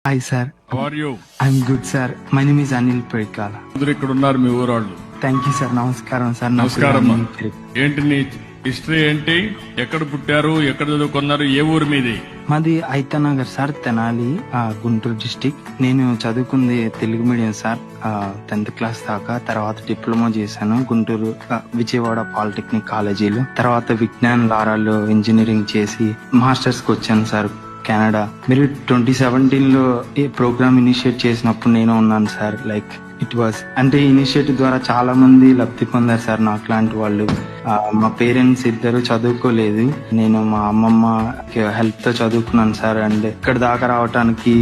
Hi sir, how are you? I'm good sir. My name is Anil Perikala. అందరూ ఇక్కడ ఉన్నారు మీ ఊరాళ్ళు. Thank you sir. నమస్కారం సార్. నా నమస్కారం. పేరు అనిల్ పెరిక్. ఏంటి నీ హిస్టరీ ఏంటి? ఎక్కడ పుట్టారు, ఎక్కడ చదువుకున్నారు, ఏ ఊరు మీది? మాది ఐతనగర్ సార్, తెనాలి, గుంటూరు డిస్టిక్. నేను చదువుకుంది Telugu medium sir, 10th class దాకా. తర్వాత డిప్లొమా చేశాను గుంటూరు విజయవాడ పాలిటెక్నిక్ కాలేజీలో. తర్వాత విజ్ఞాన్ లారాలో ఇంజనీరింగ్ చేసి మాస్టర్స్ కి వచ్చాను సార్ కెనడా. మీరు 2017లో ఈ ప్రోగ్రామ్ ఇనిషియేట్ చేసినప్పుడు నేను ఉన్నాను సార్. లైక్ ఇట్ వాస్ అంటే ఇనిషియేటివ్ ద్వారా చాలా మంది లబ్ధి పొందారు సార్. నాకు లాంటి వాళ్ళు. మా పేరెంట్స్ ఇద్దరు చదువుకోలేదు, నేను మా అమ్మమ్మ హెల్ప్ తో చదువుకున్నాను సార్. అండ్ ఇక్కడ దాకా రావడానికి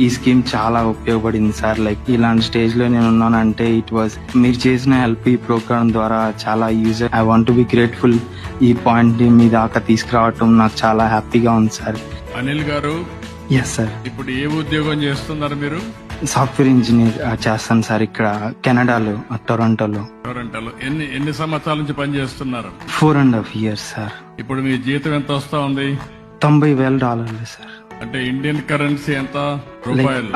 ఈ స్కీమ్ చాలా ఉపయోగపడింది సార్. లైక్ ఇలాంటి స్టేజ్ లో నేను ఉన్నానంటే ఇట్ వాస్ మీరు చేసిన హెల్ప్. ఈ ప్రోగ్రామ్ ద్వారా చాలా use. I want to be grateful. ఈ పాయింట్ మీ దాకా తీసుకురావటం నాకు చాలా హ్యాపీగా ఉంది సార్. అనిల్ గారు, ఎస్ సార్. ఇప్పుడు ఏ ఉద్యోగం చేస్తున్నారు మీరు? సాఫ్ట్వేర్ ఇంజనీర్ చేస్తాను సార్ ఇక్కడ కెనడాలో, టొరంటోలో. టొరంటోలో ఎన్ని సంవత్సరాల నుంచి పనిచేస్తున్నారు? 4.5 years సార్. ఇప్పుడు మీ జీతం ఎంత వస్తా ఉంది? $90,000 సార్. అంటే ఇండియన్ కరెన్సీ ఎంత? రూపాయలు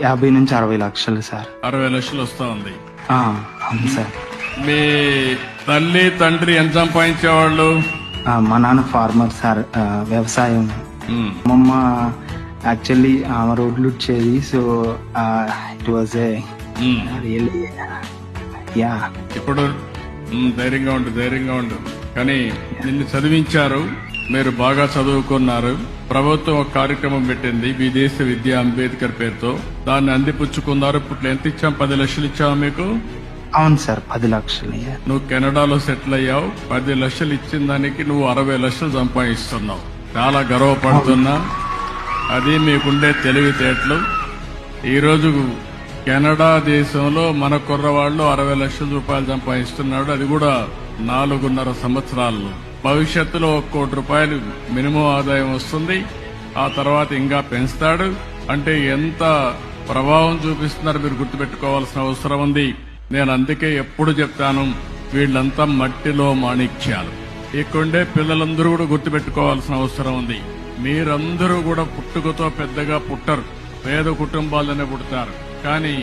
50 నుంచి 60 లక్షలు సార్. 60 లక్షలు వస్తా ఉంది. అవును సార్. మీ తల్లి తండ్రి ఎంత సంపాదించేవాళ్ళు? మా నాన్న ఫార్మర్ సార్, వ్యవసాయం. అమ్మమ్మ యాక్చువల్లీ ఆమె రోడ్లు వచ్చేది. So it was really yeah. ఇప్పుడు ధైర్యంగా ఉండు. కానీ నిన్ను చదివించారు, మీరు బాగా చదువుకున్నారు. ప్రభుత్వం ఒక కార్యక్రమం పెట్టింది, విదేశ విద్య అంబేద్కర్ పేరుతో. దాన్ని అందిపుచ్చుకున్నారు. ఇప్పుడు ఎంత ఇచ్చాం? 10 లక్షలు ఇచ్చావు మీకు? అవును సార్, 10 లక్షలు. నువ్వు కెనడాలో సెటిల్ అయ్యావు. 10 లక్షలు ఇచ్చిన దానికి నువ్వు 60 లక్షలు సంపాదిస్తున్నావు. చాలా గర్వపడుతున్నా. అది మీకుండే తెలివితేటలు. ఈరోజు కెనడా దేశంలో మన కుర్రవాళ్ళు 60 లక్షల రూపాయలు సంపాదిస్తున్నాడు. అది కూడా 4.5 సంవత్సరాల్లో. భవిష్యత్తులో 1 కోటి రూపాయలు మినిమం ఆదాయం వస్తుంది. ఆ తర్వాత ఇంకా పెంచుతాడు. అంటే ఎంత ప్రభావం చూపిస్తున్నారు మీరు గుర్తుపెట్టుకోవాల్సిన అవసరం ఉంది. నేను అందుకే ఎప్పుడు చెప్తాను, వీళ్ళంతా మట్టిలో మాణిక్యాలు. ఇక్కడుండే పిల్లలందరూ కూడా గుర్తుపెట్టుకోవాల్సిన అవసరం ఉంది. మీరందరూ కూడా పుట్టుకతో పెద్దగా పుట్టరు, పేద కుటుంబాల్లోనే పుడతారు. కానీ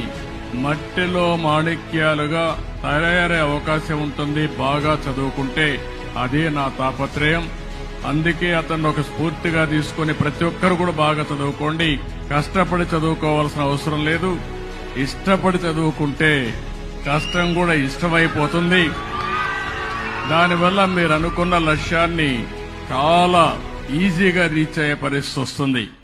మట్టిలో మాణిక్యాలుగా తయారయ్యే అవకాశం ఉంటుంది బాగా చదువుకుంటే. అదే నా తాపత్రయం. అందుకే అతన్ని ఒక స్ఫూర్తిగా తీసుకుని ప్రతి ఒక్కరు కూడా బాగా చదువుకోండి. కష్టపడి చదువుకోవాల్సిన అవసరం లేదు. ఇష్టపడి చదువుకుంటే కష్టం కూడా ఇష్టమైపోతుంది. దానివల్ల మీరు అనుకున్న లక్ష్యాన్ని చాలా ఈజీగా రీచ్ అయ్యే పరిస్థితి వస్తుంది.